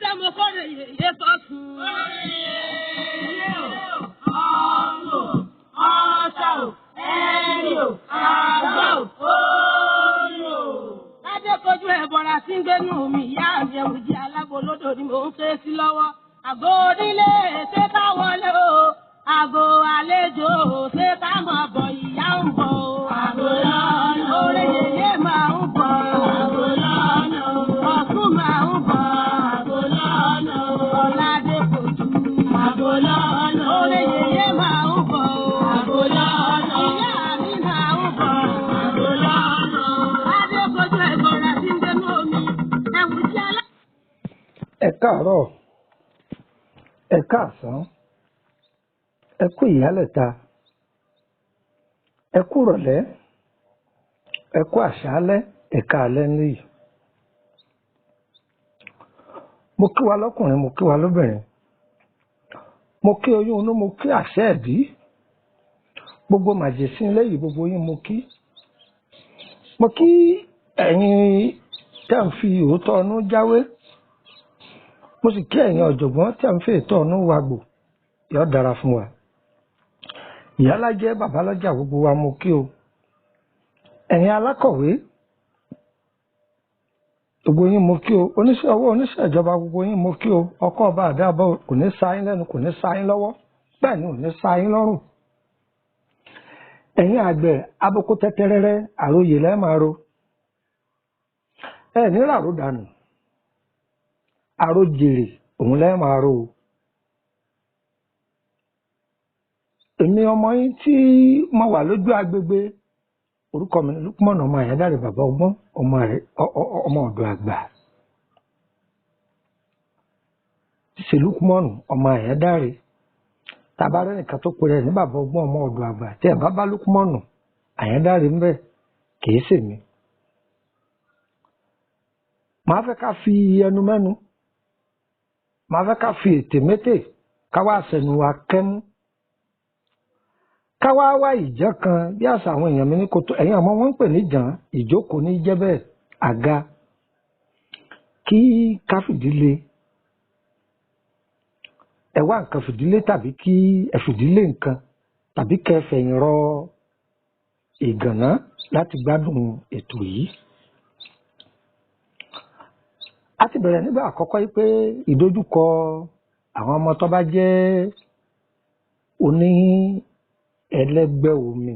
ṣé mo kórè yèyé sọ́tún. Ilé o, ọ̀run o, ọ̀ṣà o, ẹ̀rí o, àgbà o, orí o. Lájé kojú ẹ̀bọ̀ra tí ń gbénú mi, ìyá mi ẹ̀wù jí alágbolódò ni mò ń ké sí lọ́wọ́. Àgbo onílé ṣé ká wọlé o, àgbo àlejò ṣé ká máa bọ̀ ìyá ń bọ̀ o. Àgbo lọ́nà orí yèyé máa ń bọ̀. Àgbo lọ́nà ọ̀tún máa ń bọ̀. Àgbo lọ́nà ọ̀làdé kojú. Àgbo lọ́nà orí yèyé máa ń bọ̀. Àgbo lọ́nà ìyá mi máa ń bọ̀. Àgbo lọ́nà adé kojú ẹ̀gbọ́n rẹ̀ tí ń gbénú omi ẹ̀wù tí alá. Ẹ káàárọ̀, ẹ káàsán, ẹ kú ìyálẹ̀ta, ẹ kú ìrọ̀lẹ́, ẹ kú àṣálẹ́, ẹ káalẹ́ níyì. Mo kí wa lọ́kùnrin, mo kí wa lóbìnrin, mo kí oyún inú, mo kí àṣẹ ẹ̀bí, gbogbo màjèsín lẹ́yìn gbogbo yín mo kí. Mo kí ẹ̀yin tẹ́ ń fi òótọ́ ọnú jáwé, mo sì kí ẹ̀yin ọ̀jọ̀gbọ́n tẹ́ ń fi ètò ọnú wagbò, yóò dára fún wa. Ìyálájẹ́ babalọ́jà gbogbo wa mo kí o. Ẹ̀yin alákọ̀wé gbogbo yín mo kí o. Oníṣẹ́ ọwọ́ oníṣẹ́ ìjọba gbogbo yín mo kí o. Ọkọ ọba àdáàbọ̀ kò ní sá yín lẹ́nu, kò ní sá yín lọ́wọ́, bẹ́ẹ̀ ni ò ní sá yín lọ́rùn. Ẹ̀yin àgbẹ̀ aboko tẹ́tẹ́rẹ́rẹ́ àròyè lẹ́ẹ̀ máa ro. Ẹ ní ràró dànù, àròjèrè òun lẹ́ẹ̀ máa ro o. Èmi ọmọ yín tí mo wà lójú agbègbè, orúkọ mi ni Lukman ọmọ Àyádáre bàbá ọgbọ́n, ọmọ ọ̀dọ̀ àgbà. Ṣé Lukman ọmọ Àyádáre tabarẹ́ nìkan tó pe rẹ̀ ní bàbá ọgbọ́n ọmọ ọ̀dọ̀ àgbà tí ẹ̀ bá bá Lukman Àyádáre ń bẹ̀ kìí ṣèmi. Màá fẹ́ ká fi ẹnu mẹ́nu, màá fẹ́ ká fi ètè métè ká wá sẹ́nu wa kẹ́mú. Ká wá wá ìjẹ́ kan bí àṣà àwọn èèyàn mi ní kòtò, ẹ̀yin àmọ́ wọ́n ń pè ní jàn, ìjókòó ní jẹ́ bẹ́ẹ̀, àga, kí ká fìdílé, ẹ wá nǹkan fìdílé tàbí kí ẹ fìdílé nǹkan tàbí kẹ́ ẹ fẹ̀yìn rọ ìgànná láti gbádùn ètò yìí. A ti bẹ̀rẹ̀ nígbà àkọ́kọ́ yìí pé ìdojúkọ àwọn ọmọ tó bá jẹ́ oní ẹlẹ́gbẹ́ omi,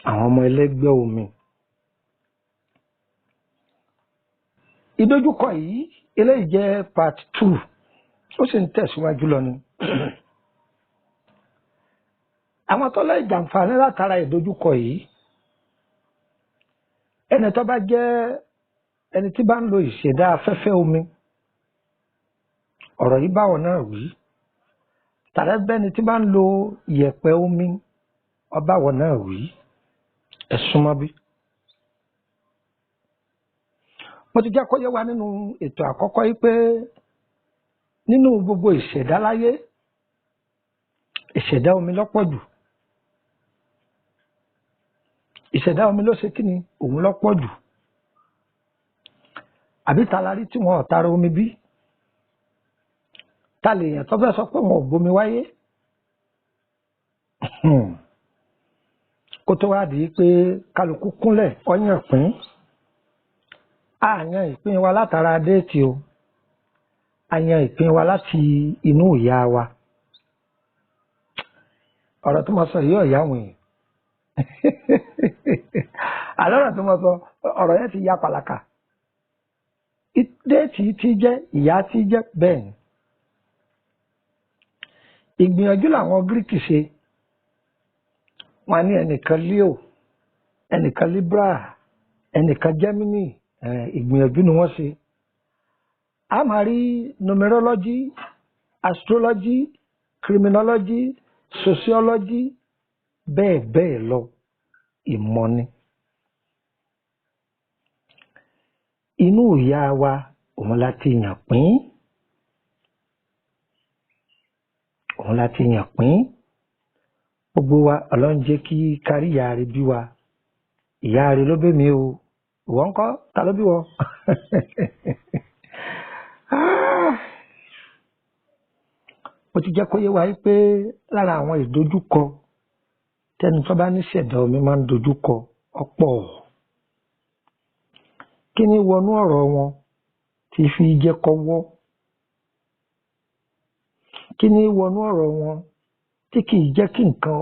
àwọn ọmọ ẹlẹ́gbẹ́ omi. Ìdojúkọ yìí eléyìí jẹ́ part 2, ó sì ń tẹ̀síwájú lọ ni. Àwọn tó lè jàǹfààní látara ìdojúkọ yìí, ẹni tó bá jẹ́ ẹni tí bá ń lo ìṣẹ̀dá afẹ́fẹ́ omi, ọ̀rọ̀ yìí báwọn náà wí. Tàbí bẹ́ni tí bá ń lo ìyẹ̀pẹ̀ omi, ọbáwọ̀ náà wí. Ẹ súnmọ́ bí. Mo ti jẹ́ kó yé wa nínú ètò àkọ́kọ́ yìí pé nínú gbogbo ìṣẹ̀dá láyé, ìṣẹ̀dá omi lọ́pọ̀ jù. Ìṣẹ̀dá omi ló ṣe kí ni? Òun lọ́pọ̀ jù. Àbí ta la rí tí wọn ò tara omi bí? Ta lè yàn tó fẹ́ sọ pé wọn ò gbomi wáyé? Kó tó wá di pé kálukú kúnlẹ̀ ọyàn pín. A yan ìpín wa látara déètì o. A yan ìpín wa láti inú ìyá wa. Ọ̀rọ̀ tó máa sọ yìí ọ̀yá àwọn èèyàn. Àlọ́rọ̀ tó máa sọ ọ̀rọ̀ yẹn ti ya pàlàkà. Déètì ti jẹ́ ìyá ti jẹ́ bẹ́ẹ̀ ni. Ìgbìyànjú làwọn Gíríkì ṣe. Wọ́n ní ẹnìkan Leo, ẹnìkan Libra, ẹnìkan Gemini, ìgbìyànjú ni wọ́n ṣe. A máa rí numerology, astrology, criminology, sociology, bẹ́ẹ̀ bẹ́ẹ̀ lọ, ìmọ̀ ni. Inú ìyá wa òun láti yàn pín. Òun láti yàn pín. Gbogbo wa Ọlọ́run jẹ́ kí kárí ìyá rẹ̀ bí wa. Ìyá rẹ̀ ló bí mi o. Ìwọ ńkọ́? Ta ló bí wọ? mo ti jẹ́ kó yé wa pé lára àwọn ìdojúkọ tẹni tó bá ní ṣẹ̀dá omi máa ń dojúkọ ọ̀pọ̀. Kí ni wọnú ọ̀rọ̀ wọn tí fi jẹ́ kọ́wọ́? Kí ni wọnú ọ̀rọ̀ wọn tí kì í jẹ́ kí nǹkan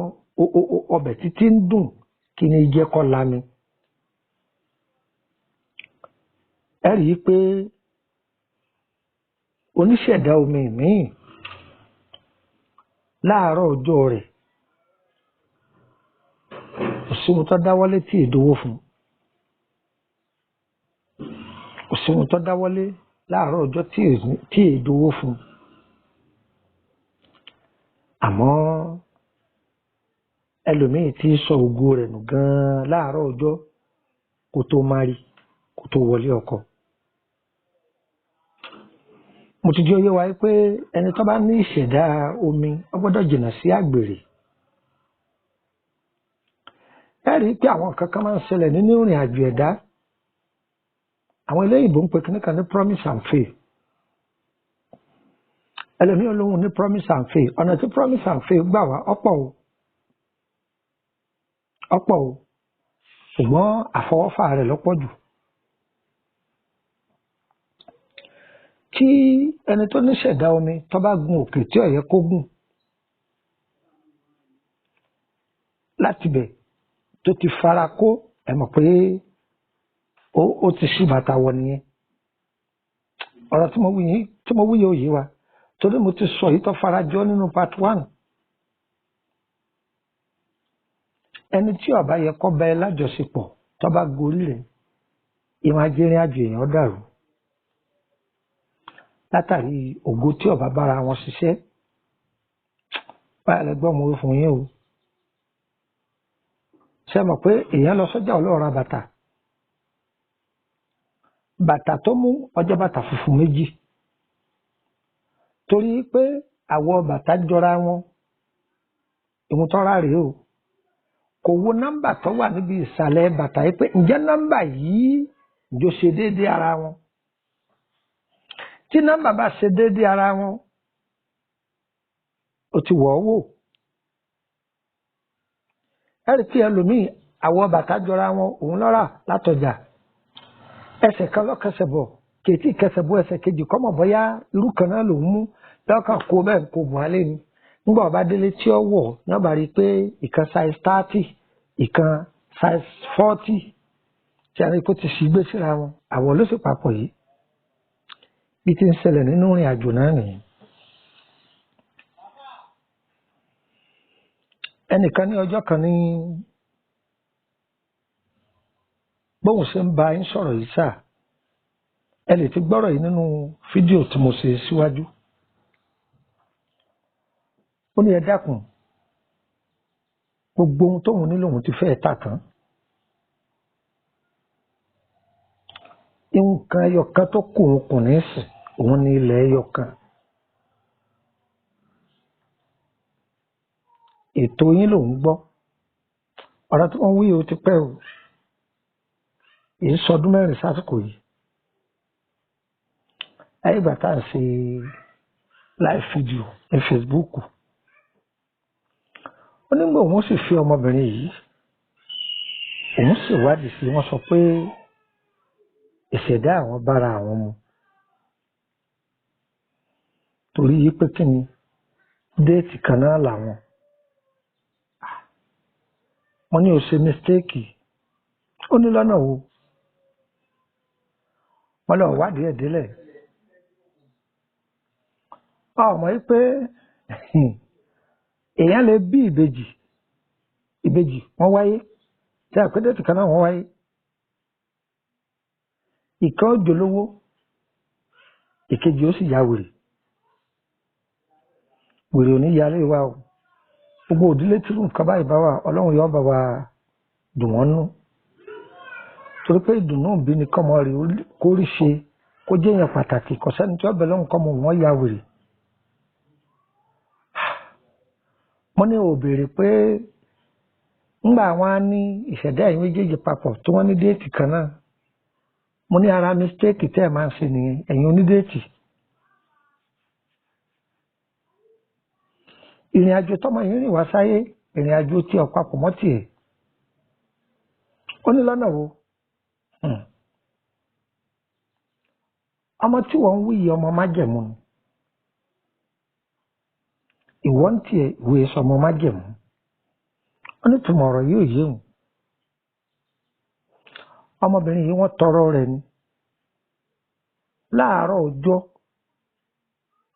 ọbẹ̀ títí ń dùn? Kí ni jẹ́ kó lami? Ẹ rí i pé oníṣẹ̀dá omi míì láàárọ̀ ọjọ́ rẹ̀ kò sí ohun tó dáwọ́lé tí èdòwó fún, kò sí ohun tó dáwọ́lé láàárọ̀ ọjọ́ tí èdòwó fún. Àmọ́ ẹlòmíì tí sọ ògo rẹ̀ nù gan-an láàárọ̀ ọjọ́ kó tó márì, kó tó wọlé ọkọ. Mo ti jẹ́ ó yé wa pé ẹni tó bá ní ìṣẹ̀dá omi ó gbọ́dọ̀ jìnnà sí àgbèrè. Ẹ rí i pé àwọn nǹkan kan máa ń ṣẹlẹ̀ nínú ìrìn àjò ẹ̀dá. Àwọn eléyìnbó ń pe kíní kan ní promise and faith. Ẹlòmíì olóhùn ní promise and faith. Ọ̀nà tí promise and faith gbà wá ọ̀pọ̀ o, ṣùgbọ́n àfọwọ́fà rẹ̀ lọ́pọ̀ jù. Tí ẹni tó ní ṣẹ̀dá omi tó bá gun òkè tí ó yẹ kó gùn, láti bẹ̀ tó ti fara kó, ẹ mọ̀ pé ó ti ṣí bàtà wọ̀ nìyẹn. Ọ̀rọ̀ tí mo wí yóò yé wa torí mo ti sọ yìí tó fara jọ nínú part 1. Ẹni tí ó bá yẹ kó bá ẹ lájọṣepọ̀ tó bá gorí rẹ̀, ìwọ̀n ajẹ́rìn àjò èèyàn dàrú látàrí ògo tí ó bá bára wọn ṣiṣẹ́. Báyọ̀ lẹ́gbọ́n mo fún yín o. Ṣé mọ̀ pé èèyàn lọ sọ́jà ó lọ ra bàtà? Bàtà tó mú ọjọ́ bàtà funfun méjì torí pé àwọ̀ bàtà jọra wọn. Ìwọ̀n tọ́ra rèé o. Kò wo nọ́mbà tó wà níbi ìsàlẹ̀ bàtà yìí pé ǹjẹ́ nọ́mbà yìí jọ ṣe déédéé ara wọn. Tí nọ́mbà bá ṣe déédéé ara wọn, ó ti wọ̀ ọ́ wò. Ẹ rí i pé ẹlòmíì àwọ̀ bàtà jọra wọn, òun lọ́ra látọjà. Ẹsẹ̀ kan lọ́kẹsẹ̀ bọ̀, kèétí kẹsẹ̀ bọ̀ ẹsẹ̀ kejì kọ́mọ̀ bọ́yá irú kan náà lòún mú lọ́kàn kó bẹ́ẹ̀ kó bùn alẹ́ ni. Nígbà ọba délé tí ó wọ̀ náà bá rí i pé ìkan size 30, ìkan size 40 tí a rí i pé ó ti sì gbé síra wọn. Àwọ̀ ló sì papọ̀ yìí. Bí ti ń ṣẹlẹ̀ nínú ìrìn àjò náà nìyẹn. Ẹnìkan ní ọjọ́ kan ní bóun ṣe ń bá yín sọ̀rọ̀ yìí sáà, ẹ lè ti gbọ́rọ̀ yìí nínú fídíò tí mo ṣe síwájú. Ó ní ẹ dákun, gbogbo ohun tóun ní lòun ti fẹ́ tà tán. Nǹkan ẹyọkan tó kù òun kù ní sìn, òun ní ilẹ̀ ẹyọkan. Ètò yín lòun gbọ́. Ọ̀rọ̀ tí wọ́n wí o ti pẹ́ o. Èyí sọdún 4 sásìkò yìí. Ayé ìgbà tá à ń ṣe live video ní Facebook. Ó nígbà òun sì fi ọmọbìnrin yìí, òun sì wádìí sí, wọ́n sọ pé ìṣẹ̀dá àwọn bára àwọn mu. Torí yìí pé kí ni déètì kan náà làwọn. Wọ́n ní ó ṣe mistake. Ó ní lọ́nà wo? Wọ́n lọ wádìí ẹ̀ délẹ̀. Ọmọ yìí pé èèyàn lè bí ìbejì wọ́n wáyé tí a pé déètì kan náà wọ́n wáyé. Ìkan ó jolówó, ìkejì ó sì ya wèrè. Wèrè ò ní yálé wa o. Gbogbo òdílé tí nǹkan báyìí bá wà, Ọlọ́run yóò bá wa dùn wọ́n nú. Torí pé ìdùnnú òbí ni kọ́mọ rẹ̀ kó rí ṣe, kó jẹ́ èèyàn pàtàkì, kò sẹ́ni tí ó bẹ̀ lọ́hùn kọ́mọ wọn ya wèrè. Mo ní ò béèrè pé ńgbà wọn á ní ìṣẹ̀dá ẹ̀yin méjèèjì papọ̀ tí wọ́n ní déètì kan náà. Mo ní ara mistake tẹ́ ẹ̀ máa ń ṣe nìyẹn, ẹ̀yin onídéètì. ìrìn àjò tọmọ yìí rìn wá sáyé ìrìn àjò tí ọ papọ̀ mọ́ tiẹ̀ ó ní lọ́nà wo ọmọ tí wọ́n ń wí yìí ọmọ májẹ̀mú ni ìwọ ń tiẹ̀ ìwé sọmọ májẹ̀mú ó ní tùmọ̀ ọ̀rọ̀ yóò yé òun ọmọbìnrin yìí wọ́n tọrọ rẹ̀ ni láàárọ̀ ọjọ́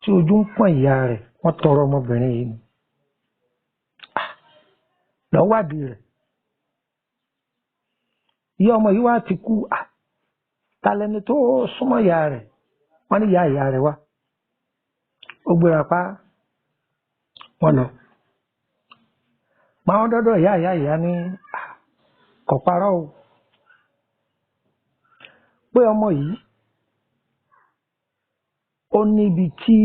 tí ojú ń pọ́n ìyá rẹ̀ wọ́n tọrọ ọmọbìnrin yìí ni lọ́wádìí rẹ̀ ìyá ọmọ yìí wá ti kú ta lẹni tó súnmọ́ ìyá rẹ̀ wọ́n ní ìyá rẹ̀ wá ó gbéra pa wọ́n lọ máa ń dọ́dọ̀ ìyá ní kò parọ́ o pé ọmọ yìí ó níbi tí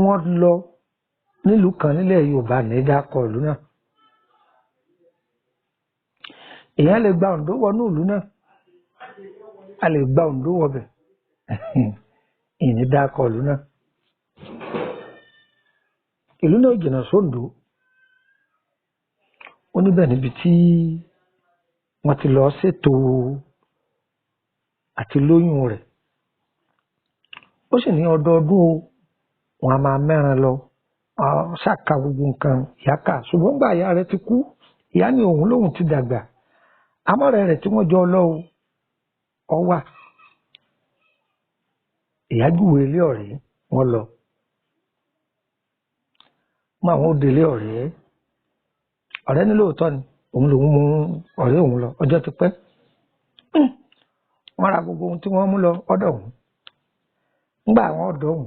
wọ́n lọ nílùú kan nílẹ̀ Yorùbá ní dákọ̀ ìlú náà èèyàn lè gba Oǹdó wọnú ìlú náà a lè gba Oǹdó wọbẹ̀ ìní dákọ̀ ìlú náà ìlú náà jìnnà sóńdó ó níbẹ̀ níbi tí wọ́n ti lọ ṣètò àti lóyún rẹ̀ ó sì ní ọdọọdún wọn a máa mẹ́ran lọ ṣàkà gbogbo nǹkan ìyá kà ṣùgbọ́n gbà ìyá rẹ̀ ti kú ìyá ní òun lòun ti dàgbà amọ́rẹ̀ rẹ̀ tí wọ́n jọ lọ ọ wà ìyá júwe ilé ọ̀rẹ́ wọn lọ mọ àwọn òde ilé ọ̀rẹ́ ní lóòótọ́ ni òun lòun mú ọ̀rẹ́ òun lọ ọjọ́ ti pẹ́ wọ́n ra gbogbo ohun tí wọ́n mú lọ ọ̀dọ̀ òun ńgbà àwọn ọ̀dọ̀ òun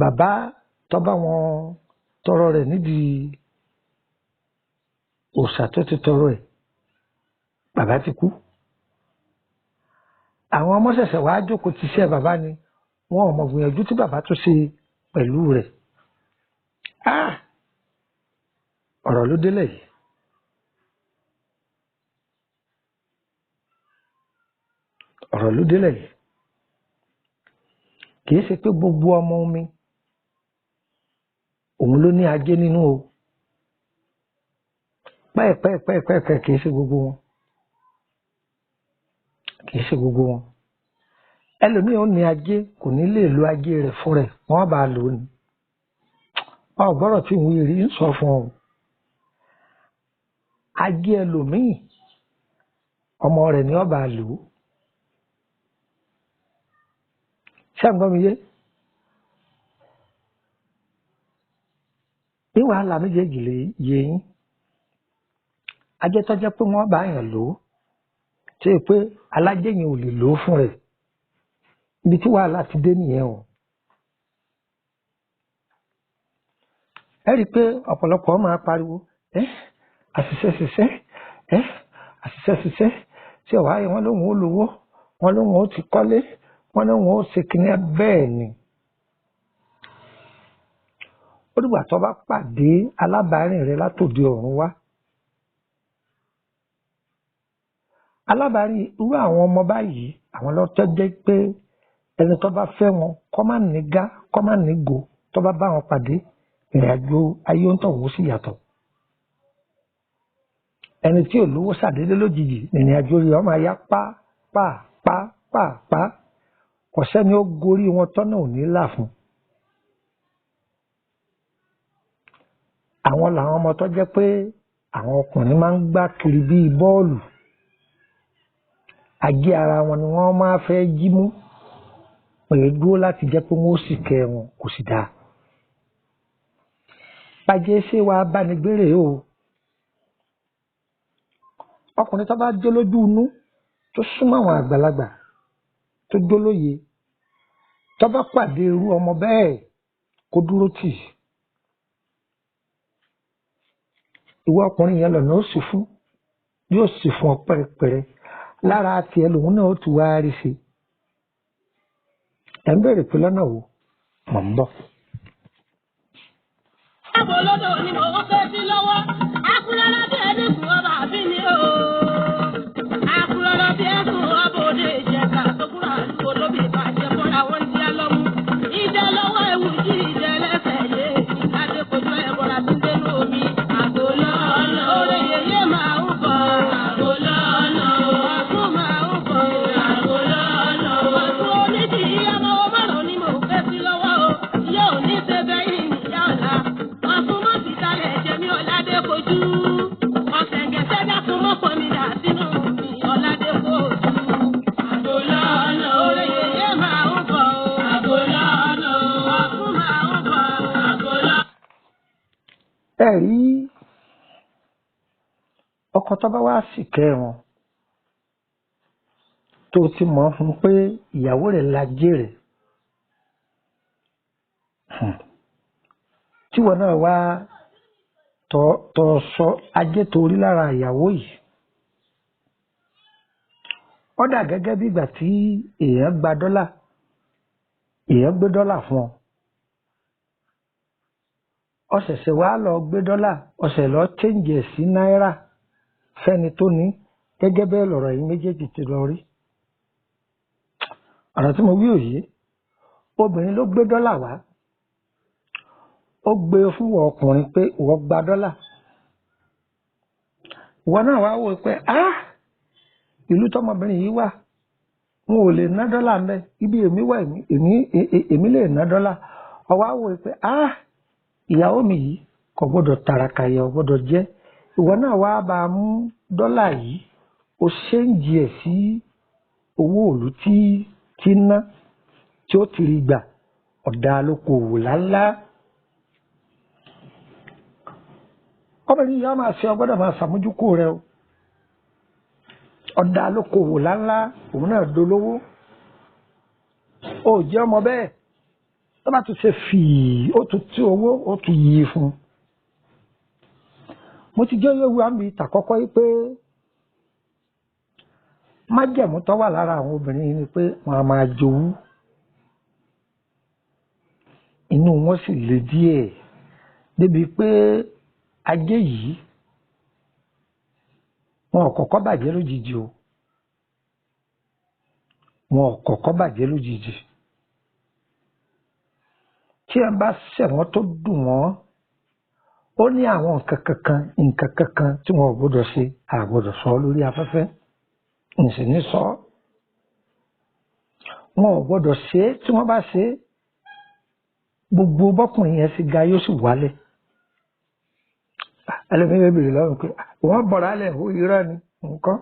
bàbá tó bá wọn tọrọ rẹ̀ nídìí òòṣà tó ti tọrọ ẹ̀ bàbá ti kú àwọn ọmọ ṣẹ̀ṣẹ̀ wàá jókòó ti ṣe bàbá ni wọn ò mọ̀ gbìyànjú tí bàbá tó ṣe pẹ̀lú rẹ̀ ọ̀rọ̀ ló délẹ̀ yìí ọ̀rọ̀ ló délẹ̀ yìí kì í ṣe pé gbogbo ọmọ omi òun ló ní ajé nínú o pẹ́ẹ̀pẹ́ẹ̀pẹ́ẹ̀pẹ́ kì í ṣe gbogbo wọn kì í ṣe gbogbo wọn ẹlòmíì ó ní ajé kò ní lè lo ajé rẹ̀ fún rẹ̀ wọ́n bá lò ó ní ọgbọ́rọ̀ tí ìwé rí ń sọ fún ọ ajé ẹlòmíì ọmọ rẹ̀ ni ọba lò ó ṣẹ́ǹgbọ́n mi yé ní wàhálà méjèèjì lè yé yín ajé tó jẹ́ pé wọ́n bá yàn lò ó ṣe é pé alájẹ yẹn ò lè lò ó fún rẹ̀ ibi tí wàhálà ti dé nìyẹn o ẹ rí i pé ọ̀pọ̀lọpọ̀ máa pariwo àṣìṣe tí ọ̀wá yẹn wọ́n lóun ó lówó wọ́n lóun ó ti kọ́lé wọ́n lóun ó ṣe kíní bẹ́ẹ̀ ni ó dìgbà tó bá pàdé alábàárìn rẹ látòdì ọ̀run wá alábàárìn irú àwọn ọmọ báyìí àwọn lọ́tọ́ jẹ́ pé ẹni tó bá fẹ́ wọn kọ́ má ní gá kọ́ má ní gò tó bá bá wọn pàdé ìrìnàjò ayé ń tọ̀wọ́ sí yàtọ̀ ẹni tí ò lówó ṣàdédé lójijì ìrìnàjò rẹ̀ ọmọ ayá pa kò sẹ́ni ó gorí wọn tọ́nà ò ní là fún àwọn làwọn ọmọ tó jẹ́ pé àwọn ọkùnrin máa ń gbá kiri bíi bọ́ọ̀lù ajé ara wọn ni wọ́n máa fẹ́ jí mú pẹ̀lú dúró láti jẹ́ pé wọ́n ó sì kẹ́ wọn kò sì dáa bàjẹ́ ṣé wàá bánigbére o ọkùnrin tó bá jó lójú inú tó súnmọ́ àwọn àgbàlagbà tó jó lóye tó bá pàdé irú ọmọ bẹ́ẹ̀ kó dúró tì ìwọ ọkùnrin yẹn lọ́nà ó sì fún yóò sì fún ọ pẹ́rẹpẹ́rẹ lára tiẹ̀ lòun náà ó ti wá rí sí ẹ̀ ń bèrè pé lọ́nà wo mọ̀ ń bọ̀. Àbò lọ́dọ̀ ni mo fẹ́ sí lọ́wọ́, àkúrẹ́lá bí ẹni sùn ọba àbí ni o. Àkúrẹ́lá bí ẹ̀sùn ọba òde ìjẹta tó kúrò àdúgbò lóbi ìbàjẹ́ fọ́ra wọn ti á lọ́mú. Ìjẹ lọ́wọ́ ewu jí ìjẹ lẹ́sẹ̀ yé. ẹ rí ọkọ tó bá wá sì kẹ́ wọn tó ti mọ̀ fún pé ìyàwó rẹ̀ lajé rẹ̀ tíwọ náà wá tọ sọ ajé torí lára ìyàwó yìí ó dà gẹ́gẹ́ bí ìgbà tí èèyàn gba dọ́là èèyàn gbé dọ́là fún ọ ó ṣẹ̀ṣẹ̀ wá lọ gbé dọ́là ó ṣẹ̀ lọ change ẹ̀ sí náírà fẹ́ni tó ní gẹ́gẹ́ bẹ́ẹ̀ lọ̀rọ̀ yìí méjèèjì ti lọ rí ọ̀rọ̀ tí mo wí òye obìnrin ló gbé dọ́là wá ó gbé fún ọkùnrin pé ìwọ gba dọ́là ìwọ náà wá wò pé ìlú tọmọbìnrin yìí wà wọn ò lè ná dọ́là ń bẹ ibi èmi wà èmi lè ná dọ́là ó wá wò pé ìyàwó mi yìí kò gbọdọ̀ tàràkà yẹ ò gbọdọ̀ jẹ́ ìwọ náà wá bá a mú dọ́là yìí ó ṣéǹjì ẹ̀ sí owó òòlù tí ná tí ó ti rí gbà ọ̀dà lókoòwò láńlá. Obìnrin yìí á máa ṣe ọgbọ́dọ̀ máa ṣàmójúkú rẹ o ọ̀dà lókoòwò láńlá òun náà dolówó ó jẹ́ ọmọ bẹ́ẹ̀ tó bá tún ṣe fìí ó tún tí owó ó tún yí fún un. Mo ti jẹ́ yóò wá mi tàkọ́kọ́ yìí pé májẹ̀mú tó wà lára àwọn obìnrin yìí ni pé wọ́n á máa jowú inú wọn sì le díẹ̀ débi pé ajé yìí wọn ò kọ́kọ́ bàjẹ́ lójijì o wọn ò kọ́kọ́ bàjẹ́ lójijì tí ẹ bá ṣẹ̀wọ̀n tó dùn wọ́n ó ní àwọn nǹkan kankan tí wọn ò gbọdọ̀ ṣe àgbọdọ̀ sọ lórí afẹ́fẹ́ ǹsì ní sọ wọn ò gbọdọ̀ ṣe tí wọ́n bá ṣe gbogbo bọ́kùnrin yẹn sì ga yóò sì wálẹ̀ ẹlẹ́mìíràn bèrè lọ́rùn pé wọ́n bọ̀rọ̀ alẹ̀ ó irọ́ ni nǹkan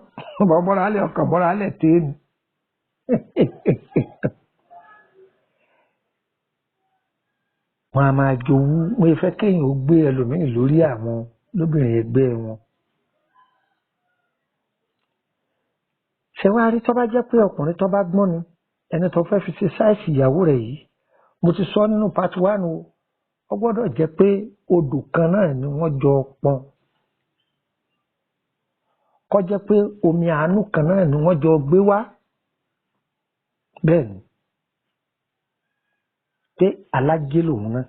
wọ́n bọ̀rọ̀ alẹ̀ ọkàn bọ̀rọ̀ alẹ̀ téèni. Wọ́n á máa jowú wọ́n fẹ́ kéèyàn ó gbé ẹlòmíì lórí àwọn lóbìnrin ẹgbẹ́ wọn. Ṣé wàá rí tó bá jẹ́ pé ọkùnrin tó bá gbọ́n ni ẹni tó fẹ́ fi ṣe sáìsì ìyàwó rẹ̀ yìí mo ti sọ nínú part 1 o ó gbọ́dọ̀ jẹ́ pé odò kan náà ni wọ́n jọ pọn kó jẹ́ pé omi àánú kan náà ni wọ́n jọ gbé wá bẹ́ẹ̀ ni pé alájé lòun náà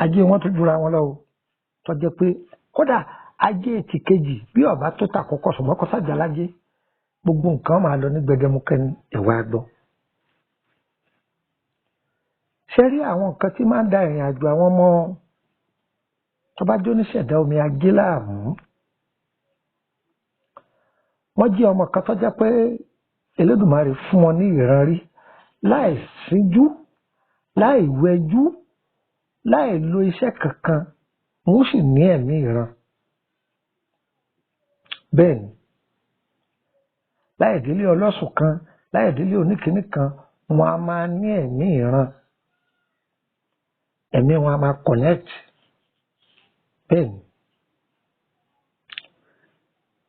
ajé wọn tún jura wọn lọ o tó jẹ́ pé kódà ajé ti kejì bí ọba tó ta kọ́kọ́ ṣùgbọ́n kó sájà lájé gbogbo nǹkan máa lọ ní gbẹdẹmukẹ ní ẹwà gbọ́. Ṣé rí àwọn nǹkan tí máa ń da ìrìn àjò àwọn ọmọ tó bá jó níṣẹ̀dá omi ajé láàmú wọ́n jí ọmọ kan tó jẹ́ pé Elédùmarè fún wọn ní ìran rí láì síjú láì wẹjú láì lo iṣẹ́ kankan wọ́n sì ní ẹ̀mí ìran bẹ́ẹ̀ ni láì délé ọlọ́sùn kan láì délé oníkíní kan wọn a máa ní ẹ̀mí ìran ẹ̀mí wọn a máa connect bẹ́ẹ̀ ni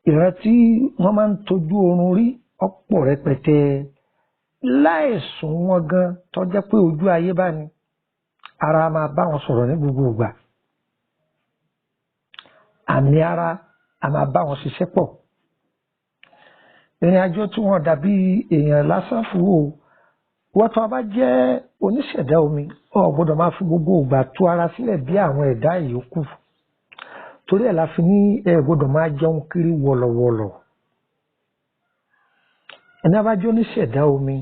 ìran tí wọ́n máa ń tọ́jú oorun rí ọ̀pọ̀ rẹpẹtẹ láìsùn wọn gan tó jẹ́ pé ojú ayé bá ní ara máa bá wọn sọ̀rọ̀ ní gbogbo ìgbà àmì ara a máa bá wọn ṣiṣẹ́ pọ̀ ìrìn àjò tí wọn dàbí èèyàn lásán fún o wọ́n tó bá jẹ́ oníṣẹ̀dá omi o gbọ́dọ̀ máa fi gbogbo ìgbà tú ara sílẹ̀ bí àwọn ẹ̀dá ìyókù torí ẹ̀ la fi ní ẹ gbọ́dọ̀ máa jẹun kiri wọ̀lọ̀wọ̀lọ̀ ẹni bá jẹ́ oníṣẹ̀dá omi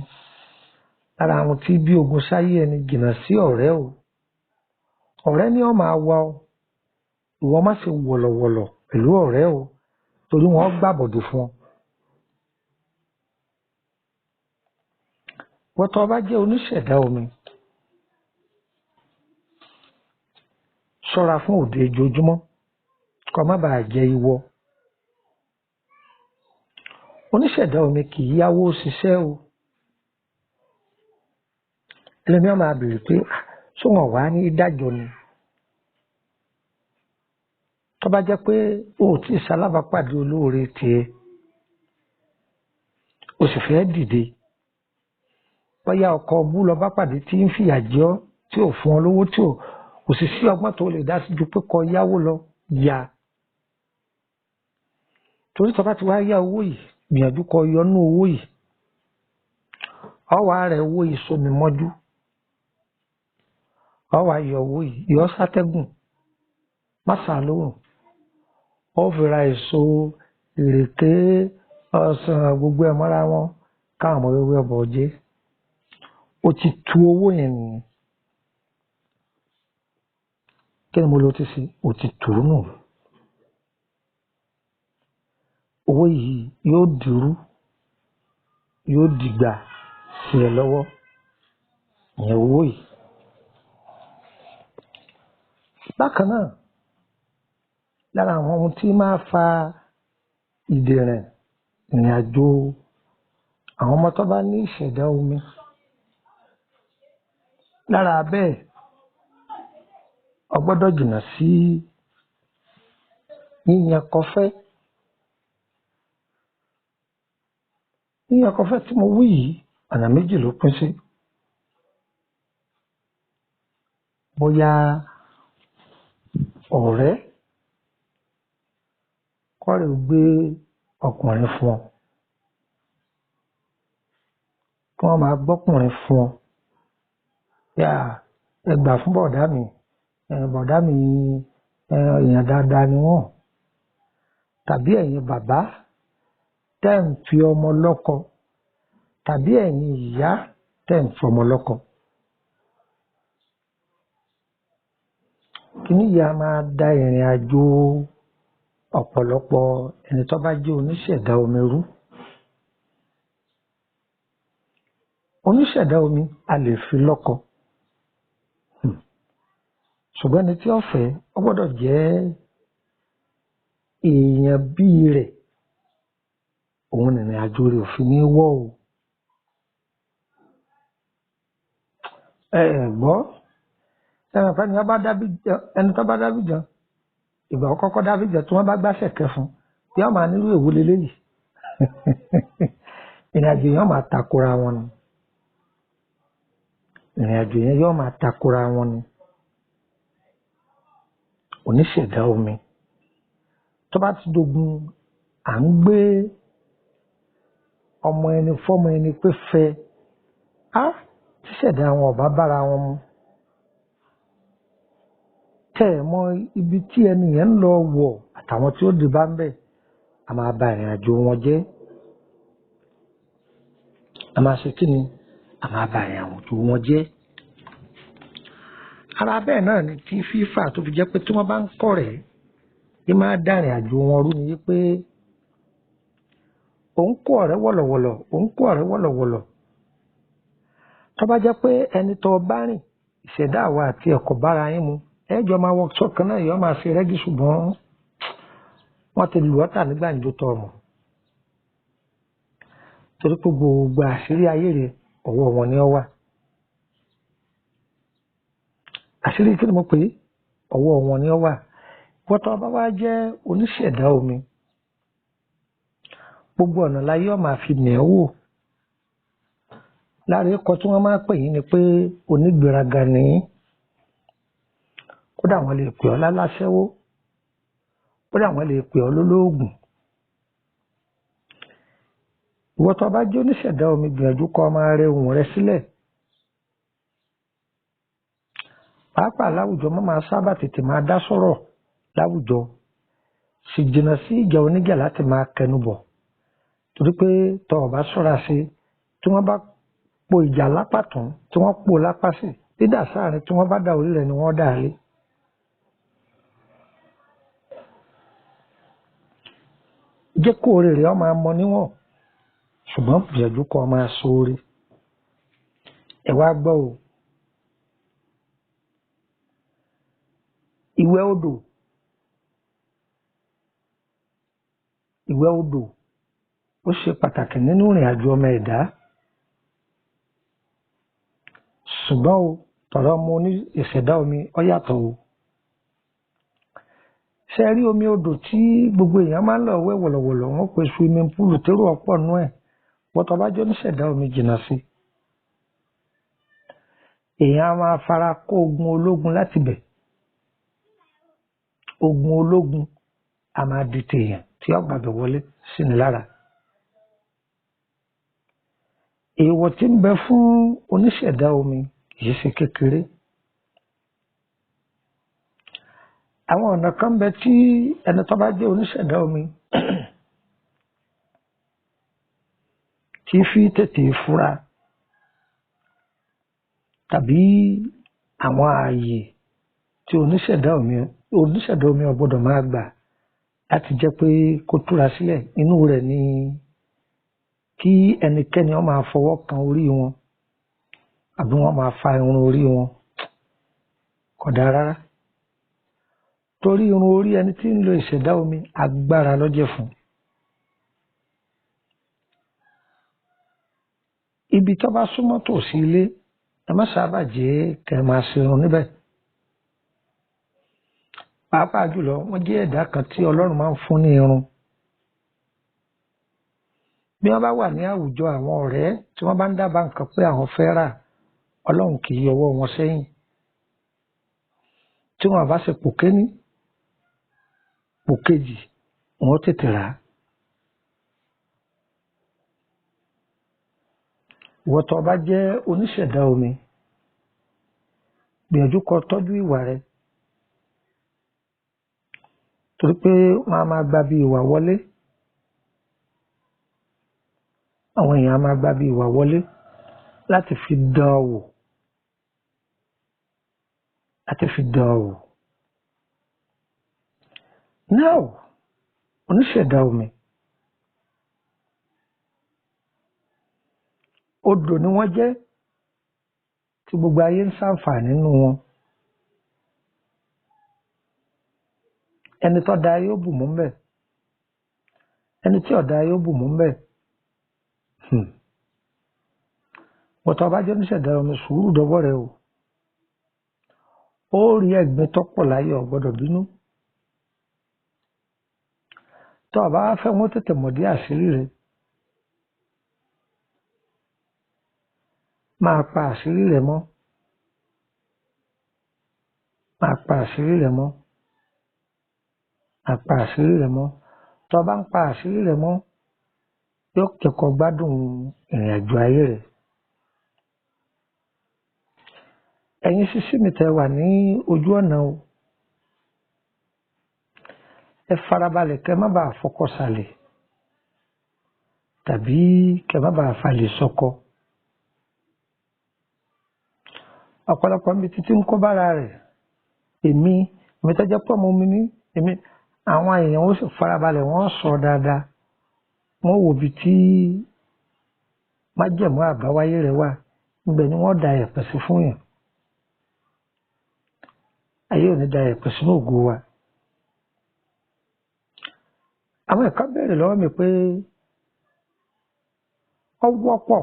lára àwọn tí bí ogun sáyé ẹni jìnnà sí ọ̀rẹ́ o ọ̀rẹ́ ni ó máa wá ọ ìwọ má ṣe wọ̀lọ̀wọ̀lọ̀ pẹ̀lú ọ̀rẹ́ o torí wọ́n gbàbọ̀dọ̀ fún ọ. wọ́n tó bá jẹ́ oníṣẹ̀dá omi ṣọ́ra fún òde ojoojúmọ́ kó má bàa jẹ ìwọ oníṣẹ̀dá omi kì í yáwó ṣiṣẹ́ o ẹlẹ́mìíràn máa bèrè pé tí wọ́n wá ní dájọ́ ni tó bá jẹ́ pé o ò tí ì ṣalábàápàdé olóore tiẹ̀ o sì fẹ́ dìde bóyá ọkọ ọbú lọ bá pàdé tí ń fìyà jẹ ọ́ tí ò fún ọ lówó tí kò sì sí ọgbọ́n tó lè dá sí ju pé kó yáwó lọ yá torí tó bá ti wá yá owó yìí gbìyànjú kó yọnú owó yìí ọwọ́ rẹ̀ owó yìí somi mọ́jú ọwọ́ ayọ̀ owó yìí yọ sátẹ́gùn má sàlóhùn ó fi ra èso ìrèké ọsàn gbogbo ẹ̀ mọ́ra wọn káwọn ọmọ wẹ́wẹ́ ọbọ̀ jẹ́ ó ti tu owó yẹn nìyẹn kí ni mo lọ ti sí ó ti tù ú nù owó yìí yóò dìrú yóò dìgbà sí ẹ lọ́wọ́ ìyẹn owó yìí bákan náà lára àwọn ohun tí máa fa ìdèrìn ìrìn àjò àwọn ọmọ tó bá ní ìṣẹ̀dá omi lára bẹ́ẹ̀ o gbọ́dọ̀ jìnnà sí yíyan kọfẹ́ yíyan kọfẹ́ tí mo wí yìí ọ̀nà méjì ló pín sí bóyá ọ̀rẹ́ kọ́rẹ́ ò gbé ọkùnrin fún ọ kí wọ́n máa gbọ́kùnrin fún ọ yá ẹ gbà fún bọ̀dá mi èèyàn dáadáa ni wọ́n tàbí ẹ̀yin bàbá tẹ́ ń fi ọmọ lọ́kọ tàbí ẹ̀yin ìyá tẹ́ ń fi ọmọ lọ́kọ kíní yìí a máa da ìrìn àjò ọ̀pọ̀lọpọ̀ ẹni tó bá jẹ́ oníṣẹ̀dá omi rú oníṣẹ̀dá omi a lè fi lọ́kọ ṣùgbọ́n ẹni tí ó fẹ́ ó gbọ́dọ̀ jẹ́ èèyàn bíi rẹ̀ òun ìrìn àjò rẹ̀ ò fi ní wọ́ o gbọ́ ẹni tó bá dábìjàn ìgbà kọ́kọ́ dábìjàn tí wọ́n bá gbàṣẹ̀ kẹfún yóò máa nílò èwo leléyìí ìrìn àjò yẹn máa takora wọn ni ìrìn àjò yẹn yóò máa takora wọn ni oníṣẹ̀dá omi tó bá ti dogun à ń gbé ọmọ ẹni fọ́mọ ẹni pé fẹ́ á tíṣẹ̀dá wọn ọ̀bá bára wọn mu tẹ́ ẹ̀ mọ̀ ibi tí ẹni yẹn ń lọ wọ̀ àtàwọn tí ó dé bá ń bẹ̀ a máa ba ìrìn àjò wọn jẹ́ a máa ṣe kí ni a máa ba ìrìn àjò wọn jẹ́ ara bẹ́ẹ̀ náà ni tí fífà tó fi jẹ́ pé tí wọ́n bá ń kọ̀ rẹ̀ yìí máa dá ìrìn àjò wọn rú ni wípé òun kó ọ̀rẹ́ wọ̀lọ̀wọ̀lọ̀ tó bá jẹ́ pé ẹni tó bá rìn ìṣẹ̀dá àwa àti ẹ̀kọ́ bára yín mu ẹjọ́ máa wọ sọ́kàn náà yọ máa ṣe rẹ́gí ṣùgbọ́n wọ́n ti lù ọ́ tà nígbà níjó tọ́ ọmọ torí pé gbogbo àṣírí ayé rẹ̀ ọwọ́ wọn ni ó wà àṣírí kí ni mo pè é ọwọ́ wọn ni ó wà wọ́n tó bá wá jẹ́ oníṣẹ̀dá omi gbogbo ọ̀nà láyé ọ̀ máa fi mẹ̀ ẹ́ wò láàrin ẹ̀kọ́ tí wọ́n máa pè yín ni pé onígbéraga ni kódà wọ́n lè pè ọ́ láláṣẹ́wó kódà wọ́n lè pè ọ́ lólóògùn ìwọ tó bá jẹ́ oníṣẹ̀dá omi gbìyànjú kó máa rẹ ohùn rẹ sílẹ̀ pàápàá láwùjọ má máa sábà tètè máa dá sọ̀rọ̀ láwùjọ sì jìnnà sí ìjà oníjà láti máa kẹnu bọ̀ torí pé tó o bá ṣọ́ra sí tí wọ́n bá po ìjà lápá tún tí wọ́n po lápá sí dídà sáàrin tí wọ́n bá dá orí rẹ̀ ni wọ́n dà á lé. jẹ́ kó orí rẹ̀ ọ máa mọ níwọ̀n ṣùgbọ́n gbìyànjú kó máa sóore ẹ wá gbọ́ o ìwẹ̀ odò ó ṣe pàtàkì nínú ìrìn àjò ọmọ ẹ̀dá ṣùgbọ́n o tọ̀rọ̀ mo ní ìṣẹ̀dá omi ó yàtọ̀ o. Ṣé rí omi odò tí gbogbo èèyàn máa ń lọ wẹ̀ wọ̀lọ̀wọ̀lọ̀ wọ́n pe swimming pool térò ọ̀pọ̀ nú ẹ̀ bọ́tọ̀ bá jẹ́ oníṣẹ̀dá omi jìnnà sí. Èèyàn á máa fara kó ogun ológun láti bẹ̀. Ogun ológun a máa di tèèyàn tí ó gbàgbẹ́ wọlé sí ni lára. Èèwọ̀ tí ń bẹ fún oníṣẹ̀dá omi kìí ṣe kékeré. Àwọn ọ̀nà kan bẹ tí ẹni tó bá jẹ́ oníṣẹ̀dá omi tí fi tètè fura tàbí àwọn ààyè tí oníṣẹ̀dá omi ò gbọ́dọ̀ máa gbà láti jẹ́ pé kó túra sílẹ̀. Inú rẹ̀ ni kí ẹnikẹ́ni ó máa fọwọ́ kan orí wọn àbí wọ́n máa fa irun orí wọn. Kò dáa rárá. Torí irun orí ẹni tí ń lo ìṣẹ̀dá omi agbára ló jẹ́ fún. Ibi tó bá súnmọ́ tòsí ilé ẹ má sábà jẹ́ kẹ́ ẹ máa ṣerun níbẹ̀. Pàápàá jùlọ wọ́n jẹ́ ẹ̀dá kan tí Ọlọ́run máa ń fún ní irun. Bí wọ́n bá wà ní àwùjọ àwọn ọ̀rẹ́ tí wọ́n bá ń dábàá nǹkan pé àwọn fẹ́ rà, Ọlọ́run kì í yọwọ́ wọn sẹ́yìn. Tí wọ́n bá ṣe pò kéní pò kejì wọ́n tètè rà á. Ìwọ tó bá jẹ́ oníṣẹ̀dá omi gbìyànjú kó tọ́jú ìwà rẹ torí pé wọ́n á máa gba bí ìwà wọlé. Àwọn èèyàn á máa gba bí ìwà wọlé láti fi dán ọ wò. Now, oníṣẹ̀dá omi odò ni wọ́n jẹ́ tí gbogbo ayé ń ṣàǹfààní nínú wọn. Ẹni tó dáa yóò bù mú ńbẹ̀, ẹni tí ò dáa yóò bù mú ńbẹ̀. Bọ́tọ̀ bá jẹ́ oníṣẹ̀dá omi sùúrù dọ́wọ́ rẹ o. Ó rí ẹ̀gbin tó pọ̀ láyé ò gbọ́dọ̀ bínú. Tó o bá fẹ́ wọ́n tètè mọ̀ dé àṣírí rẹ, máa pa àṣírí rẹ mọ́. Tó o bá ń pa àṣírí rẹ mọ́ yóò kẹ́kọ̀ọ́ gbádùn ìrìn àjò ayé rẹ. Ẹ̀yin sísí mi tẹ́ wà ní ojú ọ̀nà o. Ẹ farabalẹ̀ kẹ́ má bàa fọkọ sàlẹ̀ tàbí kẹ́ má bàa falẹ̀ sọkọ. Ọ̀pọ̀lọpọ̀ níbi títí ń kó bára rẹ̀. Èmi tó jẹ́ pọ̀ mọ́ mi ní àwọn èèyàn ó sì farabalẹ̀ wọ́n sọ dáadáa. Wọ́n wò bí tí májẹ̀mú àbáwáyé rẹ̀ wà níbẹ̀ ni wọ́n da ẹ̀pẹ̀ sí fún yàn. Ayé ò ní da ẹ̀pẹ̀ sínú ògo wa. Àwọn ẹ̀ka béèrè lọ́wọ́ mi pé ó wọ́pọ̀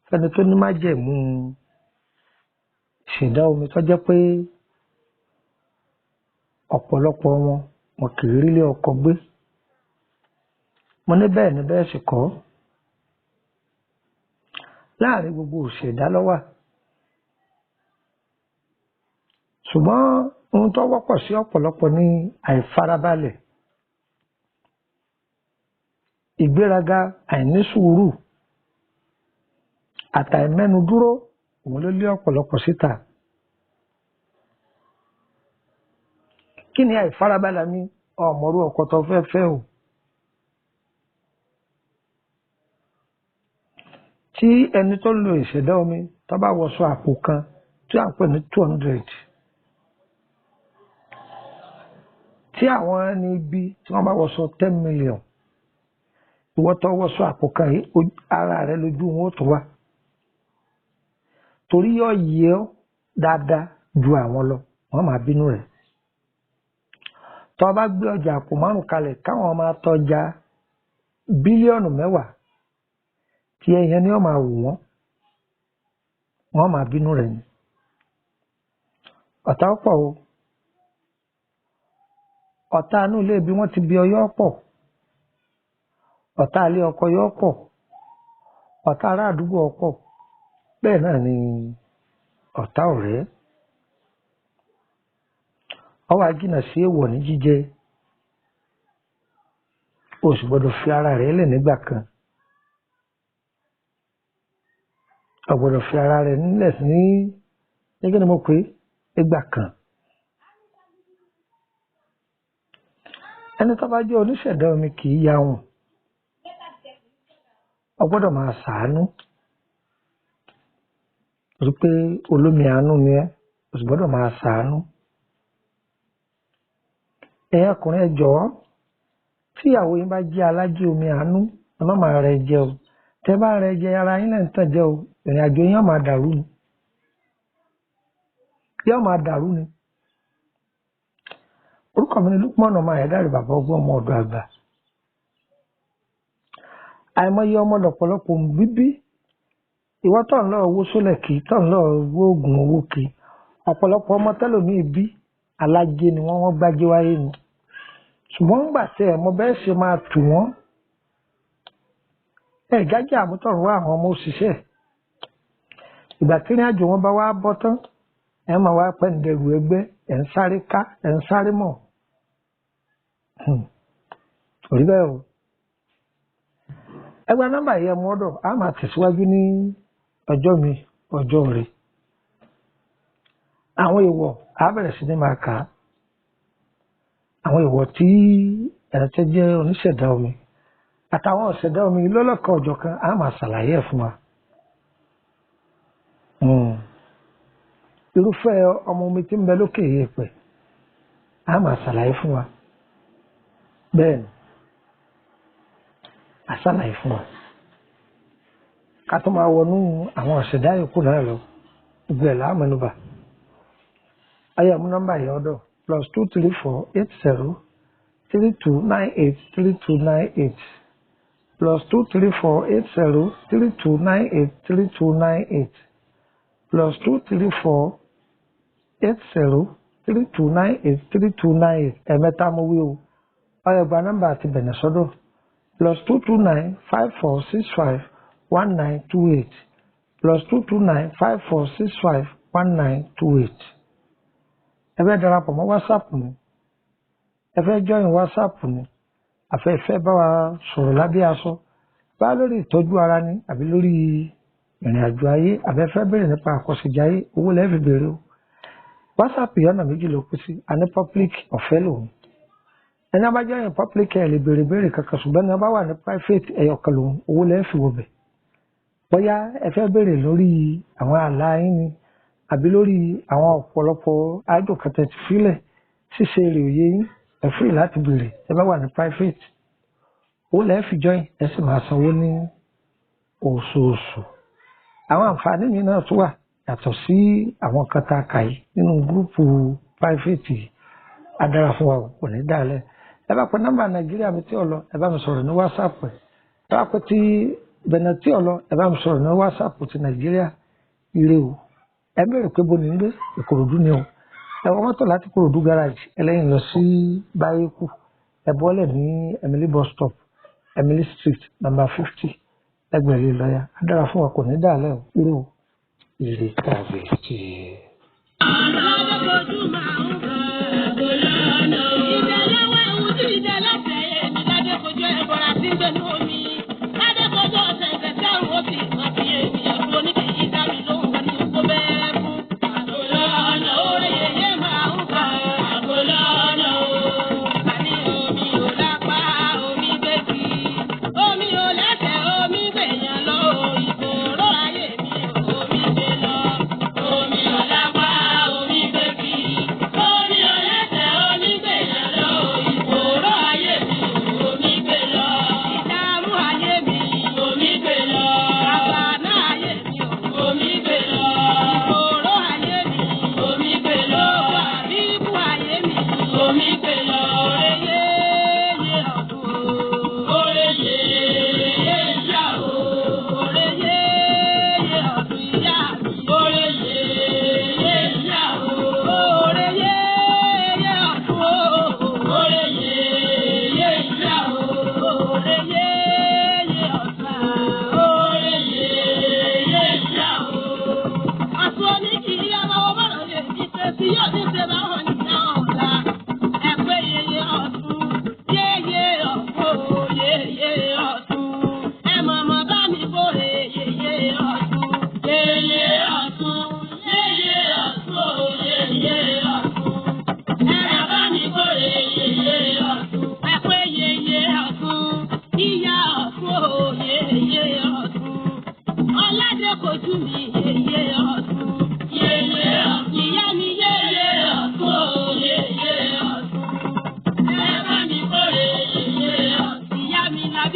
fẹ́ni tó ní májẹ̀mú ìṣẹ̀dá omi tó jẹ́ pé ọ̀pọ̀lọpọ̀ wọn kì í rílé ọkọ gbé. Mo ní bẹ́ẹ̀ ni bẹ́ẹ̀ sì kọ́. Láàárín gbogbo ìṣẹ̀dá ló wà. Ṣùgbọ́n ohun tó wọ́pọ̀ sí ọ̀pọ̀lọpọ̀ ní àìfarabalẹ̀, ìgbéraga, àìnísùúrù, àtàìmẹ́nu dúró òun ló lé ọ̀pọ̀lọpọ̀ síta. Kí ni àìfarabalẹ̀ ní ọmọrú ọkọ tó fẹ́ o? Tí ẹni tó lo ìṣẹ̀dá omi tó bá wọṣọ àpò kan tí à ń pè ní 200, tí àwọn ẹni ibi tí wọ́n bá wọṣọ 10 million, ìwọ tó wọṣọ àpò kan yìí ara rẹ lójú wọn ó tó wà. Torí yóò yẹ ọ́ dáadáa ju àwọn lọ, wọ́n máa bínú rẹ̀. Tó bá gbé ọjà àpò 5 kalẹ̀ káwọn máa tọ́jà bílíọ̀nù 10, tí ẹyẹn ni wọ́n máa wù wọ́n máa bínú rẹ̀ ni. ọ̀tá pọ̀ o ọ̀tá inú ilé bí wọ́n ti bí ọyọ́ pọ̀ ọ̀tá ilé ọkọ yọ́ pọ̀ ọ̀tá ará àdúgbò ọ̀pọ̀ bẹ́ẹ̀ náà ni ọ̀tá ọ̀rẹ́ ọwọ́ ajínà sí èèwọ̀ ní jíjẹ o sì gbọ́dọ̀ fi ara rẹ̀ lẹ̀ nígbà kan o gbọ́dọ̀ fi ara rẹ̀ nílẹ̀ ní gẹ́gẹ́ ni mo pè nígbà kan ẹni tó bá jẹ́ oníṣẹ̀dá omi kì í yahun o gbọ́dọ̀ máa ṣàánú rí pé olómi àánú ni ẹ́ o sì gbọ́dọ̀ máa ṣàánú ẹ̀yin ọkùnrin ẹ jọ̀ọ́ tí ìyàwó yín bá jẹ́ alájí omi àánú ẹ má máa rẹ jẹ o tẹ bá rẹ jẹ ara yín náà ń tàn jẹ o ìrìn àjò yín máa dàrú ni yóò máa dàrú ni orúkọ mi ni Lukman ọmọ Ayédáre bàbá ọgbọ́n ọmọ ọ̀dọ̀ àgbà àìmọye ọmọ lọ́pọ̀lọpọ̀ bíbí ìwọ tó ń lọ owó sólẹ̀ kì í tó ń lọ owó oògùn owó kì í ọ̀pọ̀lọpọ̀ ọmọ tẹ́lòmíì bí alájẹ ni wọ́n gbájé wáyé ni ṣùgbọ́n ńgbà tí ẹ̀ mọ bẹ́ẹ̀ ṣe máa tù wọ́n ẹ̀ jájẹ́ àmútọ̀run wá àwọn ọmọ òṣìṣẹ́ ìgbà tí ìrìn àjò wọn bá wá bọ́ tán ẹ̀ máa wá pẹ́ǹdẹ̀rù ẹgbẹ́ ẹ̀ ń sáré ká ẹ̀ ń sáré mọ̀ orí bẹ́ẹ̀ o ẹgbẹ́ nọ́mbà yìí ẹmu ọ̀dọ̀ a máa tẹ̀síwájú ní ọjọ́ mi ọjọ́ rẹ̀ àwọn èèwọ̀ a bẹ̀rẹ̀ sí ní máa kà á àwọn èèwọ̀ tí ẹ̀rẹ́tẹ́ jẹ́ oníṣẹ̀dá omi àtàwọn ọ̀ṣẹ̀dá omi lọ́lọ́kan ọ̀jọ̀kan a máa ṣàlàyé ẹ̀ fún wa irúfẹ́ ọmọ omi tí ń bẹ lókè èèpẹ̀ a máa ṣàlàyé fún wa bẹ́ẹ̀ ni a ṣàlàyé fún wa ká tó máa wọnú àwọn ọ̀ṣẹ̀dá yòókù náà lọ gbogbo ẹ̀ láà mẹ́nubà ayé àmú nọ́mbà yìí ọ̀dọ̀ +2348032983298 +2348032983298 +2348032983298 ẹ̀mẹ́ta mo wí o ọyọ gba nọ́mbà àti bẹ̀nẹ̀ sọ́dọ̀ +22954651928 +22954651928 ẹ fẹ́ darapọ̀ mọ́ WhatsApp mi ẹ fẹ́ join WhatsApp mi àfẹ́fẹ́ bá wa sọ̀rọ̀ lábẹ́ aṣọ bá lórí ìtọ́jú ara ni àbí lórí ìrìn àjò ayé àfẹ́fẹ́ bẹ̀rẹ̀ nípa àkọsíjáyé owó lẹ́ẹ̀fì bèrè o WhatsApp yọ̀nà méjì ló pín sí a ní public ọ̀fẹ́ lòun ẹni a bá join public ẹ̀ lè béèrè kankan ṣùgbọ́n ní a bá wà ní private ẹ̀yọ̀kan lòun owó lẹ́ẹ̀fì wọ̀bẹ̀ bóyá ẹ fẹ́ bèrè lórí àwọn àlá yín ni àbí lórí àwọn ọ̀pọ̀lọpọ̀ ájò kẹtẹ ti fílẹ̀ ṣíṣe èrè òye yín ẹ free láti béèrè ẹ bá wà ní private ó lẹ́ẹ̀ fi join ẹ sì máa sanwó ní oṣooṣù àwọn àǹfààní mi náà tún wà yàtọ̀ sí àwọn kan tá a kà yìí nínú gúrúùpù private adára fún wa kò ní dálẹ̀ ẹ bá pe nọ́mbà Nàìjíríà mi tí ò lọ ẹ bá mi sọ̀rọ̀ ní WhatsApp ẹ bá pe ti Benin tí ò lọ ẹ bá mi sọ̀rọ̀ ní WhatsApp ti Nàìjíríà ire o ẹ bẹ̀rẹ̀ pé bóni ń gbé Ìkòròdú ni o ẹ wọ́n mọ́tò láti Ìkòròdú garage ẹlẹ́yìn lọ sí Báyékù ẹ bọ́lẹ̀ ní Emily bus stop Emily street number 50 ẹgbẹ̀rún lọ́yà adára fún wa kò ní dàlẹ́ o ire o ire tàbí tí.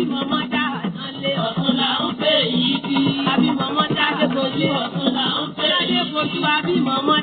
abímọ̀mọ́ dá àná lé. Ọ̀tún là ń pè yìí bí. Abímọ̀mọ́ dá dé fojú. Ọ̀tún là ń pè yìí bí. Dádé fojú abímọ̀mọ́